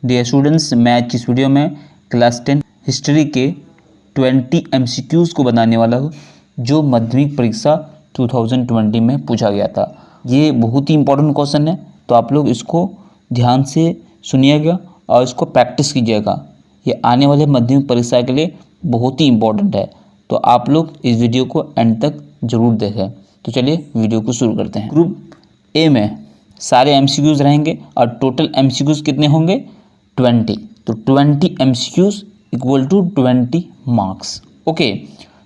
Dear students, मैं आज की इस वीडियो में क्लास 10 हिस्ट्री के 20 MCQs को बनाने वाला हूँ जो माध्यमिक परीक्षा 2020 में पूछा गया था। ये बहुत ही इंपॉर्टेंट क्वेश्चन है, तो आप लोग इसको ध्यान से सुनिएगा और इसको प्रैक्टिस कीजिएगा। ये आने वाले माध्यमिक परीक्षा के लिए बहुत ही इम्पोर्टेंट है, तो आप लोग इस वीडियो को एंड तक ज़रूर देखें। तो चलिए वीडियो को शुरू करते हैं। ग्रुप ए में सारे MCQs रहेंगे और टोटल MCQs कितने होंगे 20। तो 20 MCQs equal to 20 marks. Okay,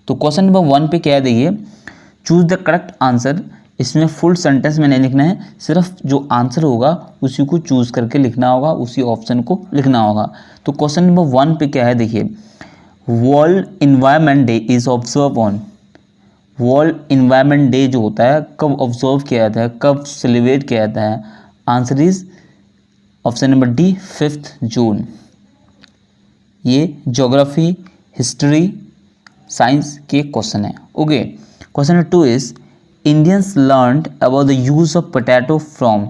तो क्वेश्चन नंबर 1 पे क्या देखिए, चूज द करेक्ट आंसर। इसमें फुल सेंटेंस में नहीं लिखना है, सिर्फ जो आंसर होगा उसी को चूज करके लिखना होगा, उसी ऑप्शन को लिखना होगा। तो क्वेश्चन नंबर 1 पे क्या है देखिए, world environment day is observe on. World environment day जो होता है कब ऑब्जर्व किया जाता है, कब सेलिब्रेट किया जाता है? Answer is option number D 5 जून। ये ज्योग्राफी, हिस्ट्री, साइंस के क्वेश्चन है। Okay, question number 2 is Indians learned about the use of potato from.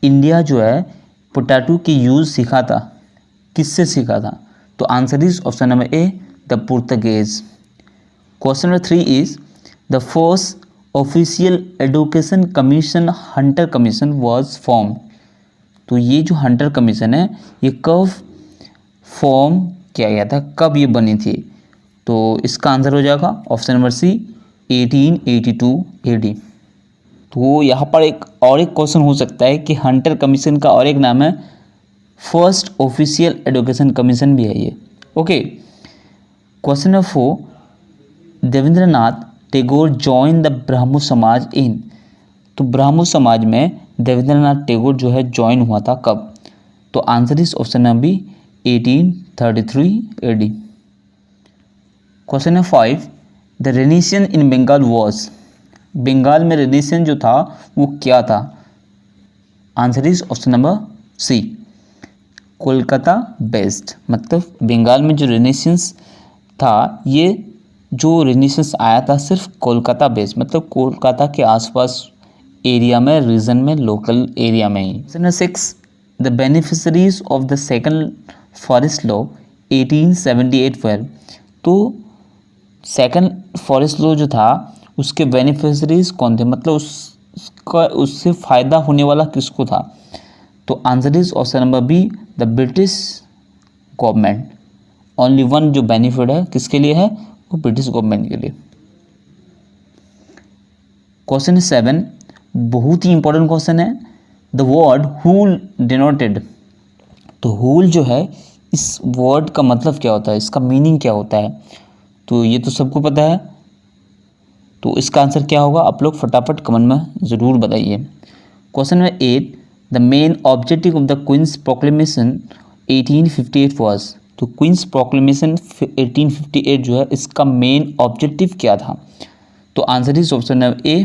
India जो है पोटैटो की यूज सीखा था, किससे सीखा था? तो answer is option number A the Portuguese. Question number 3 is the first official education commission Hunter commission was form. तो ये जो हंटर कमीशन है ये कब फॉर्म किया गया था, कब ये बनी थी? तो इसका आंसर हो जाएगा ऑप्शन नंबर सी 1882 AD। तो यहाँ पर एक क्वेश्चन हो सकता है कि हंटर कमीशन का और एक नाम है फर्स्ट ऑफिशियल एजुकेशन कमीशन भी है ये। Okay, question number 4, Debendranath Tagore join the Brahmo समाज इन। तो ब्राह्मो समाज में देवेंद्रनाथ टैगोर जो है ज्वाइन हुआ था कब? तो answer is option number B 1833 AD। Question number 5, the renaissance in Bengal was. Bengal में रेनेसेंस जो था वो क्या था? Answer is option number C Kolkata based. मतलब बंगाल में जो रेनेसेंस था, ये जो रेनेसेंस आया था सिर्फ कोलकाता बेस्ड, मतलब कोलकाता के आसपास एरिया में, रीजन में, लोकल एरिया में ही। Question number 6, the beneficiaries of the second forest law 1878 were. तो सेकंड फॉरेस्ट लॉ जो था उसके बेनिफिशरीज कौन थे, मतलब उससे फ़ायदा होने वाला किसको था? तो answer is option number be the British government. Only one जो बेनिफिट है किसके लिए है, वो ब्रिटिश गवर्नमेंट के लिए। क्वेश्चन 7 बहुत ही इंपॉर्टेंट क्वेश्चन है, द वर्ड हुल डिनोटेड। तो हुल जो है, इस वर्ड का मतलब क्या होता है, इसका मीनिंग क्या होता है? तो ये तो सबको पता है, तो इसका आंसर क्या होगा आप लोग फटाफट कमेंट में ज़रूर बताइए। Question number 8, the main objective of the queen's proclamation 1858 was. तो क्वींस प्रोक्लेमेशन 1858 जो है इसका मेन ऑब्जेक्टिव क्या था? तो answer is option number A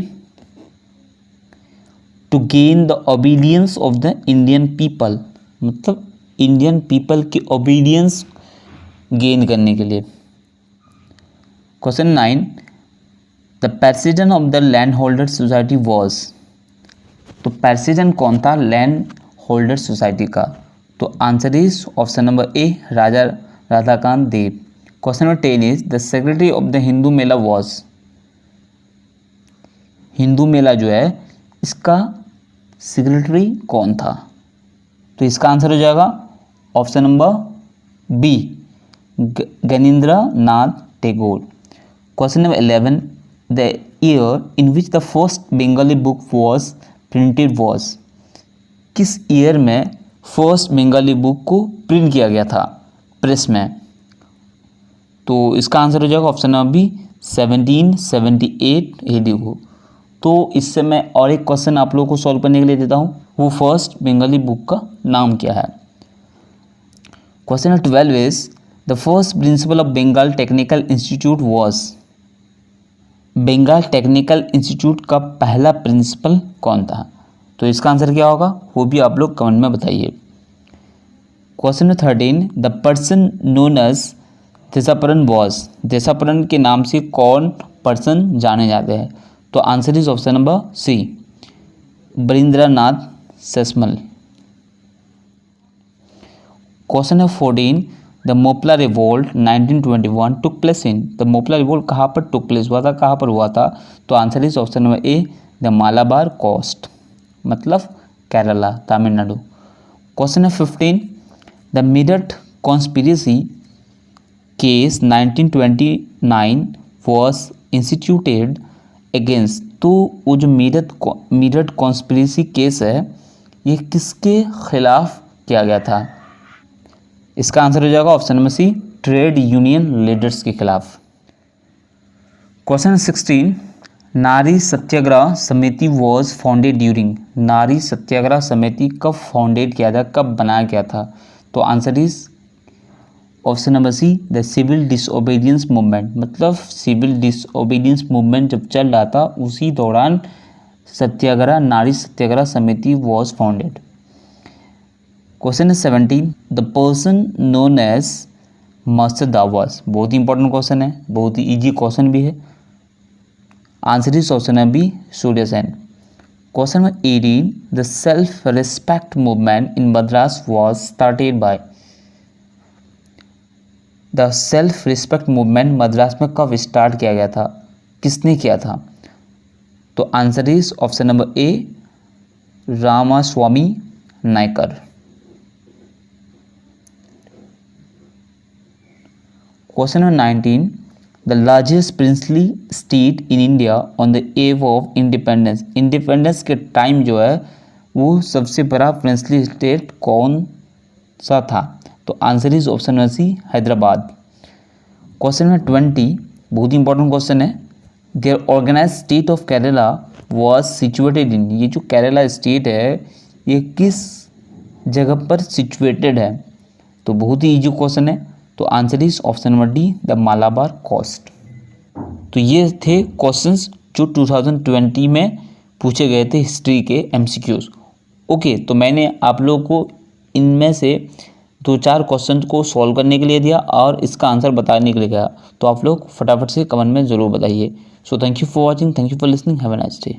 to gain the obedience of the Indian people. मतलब इंडियन पीपल की ओबीडियंस गेन करने के लिए। Question 9, the president of the land holder society was. तो प्रेसिडेंट कौन था लैंड होल्डर सोसाइटी का? तो answer is option number A Raja Radhakanta Dev. Question number 10 is the secretary of the Hindu Mela was. Hindu Mela जो है इसका सेक्रेटरी कौन था? तो इसका आंसर हो जाएगा option number B Ganendra Nath Tagore. Question number 11, the year in which the first Bengali book was printed was. किस ईयर में फर्स्ट बंगाली बुक को प्रिंट किया गया था प्रेस में? तो इसका आंसर हो जाएगा ऑप्शन नंबर बी 1778 AD को। तो इससे मैं और एक क्वेश्चन आप लोगों को सॉल्व करने के लिए देता हूँ, वो फर्स्ट बंगाली बुक का नाम क्या है? Question number 12 is the first principle of Bengal technical institute was. Bengal technical institute का पहला प्रिंसिपल कौन था? तो इसका आंसर क्या होगा वो भी आप लोग कमेंट में बताइए। Question number 13, the person known as Deshapran was. Deshapran के नाम से कौन पर्सन जाने जाते हैं? तो answer is option number C Birendranath Sasmal. Question number 14, the Moplah revolt 1921 took place in. The Moplah revolt कहाँ पर टुक प्लेस हुआ था, कहाँ पर हुआ था? तो answer is option number A, the Malabar coast, मतलब Kerala, Tamil Nadu. Question number 15, the Meerut conspiracy case 1929 was instituted against. तो वो जो मेरठ कॉन्स्पिरेसी केस है ये किसके खिलाफ किया गया था? इसका आंसर हो जाएगा ऑप्शन नंबर सी, ट्रेड यूनियन लीडर्स के खिलाफ। क्वेश्चन 16, नारी Satyagraha Samiti was founded during. नारी सत्याग्रह समिति कब फाउंडेड किया था, कब बनाया गया था? तो answer is option number C, the civil disobedience movement, मतलब सिविल डिसओबीडियंस मूवमेंट जब चल रहा था उसी दौरान सत्याग्रह, Nari Satyagraha Samiti was founded. Question 17, the person known as master Da was. बहुत ही इंपॉर्टेंट क्वेश्चन है, बहुत ही इजी क्वेश्चन भी है। Answer is option number B, Surya Sen. Question number 18, the self respect movement in Madras was started by. The self respect movement Madras में कब start किया गया था, किसने किया था? तो answer is option number A, Ramaswamy Naikar. Question number 19, the largest princely state in India on the above of independence. Independence के टाइम जो है वो सबसे बड़ा प्रिंसली स्टेट कौन सा था? तो answer is option number C, Hyderabad. Question number 20, बहुत ही इंपॉर्टेंट क्वेश्चन है, the organise state of Kerala was situated in. ये जो केरला स्टेट है ये किस जगह पर सिचुएटेड है? तो बहुत ही इजी क्वेश्चन है, तो answer is option number D, the Malabar coast. तो ये थे क्वेश्चंस जो 2020 में पूछे गए थे हिस्ट्री के एमसीक्यूज। ओके, तो मैंने आप लोगों को इनमें से 2-4 क्वेश्चन को सॉल्व करने के लिए दिया और इसका आंसर बताने के लिए कहा, तो आप लोग फटाफट से कमेंट में ज़रूर बताइए। So thank you for watching, thank you for listening, have a nice day.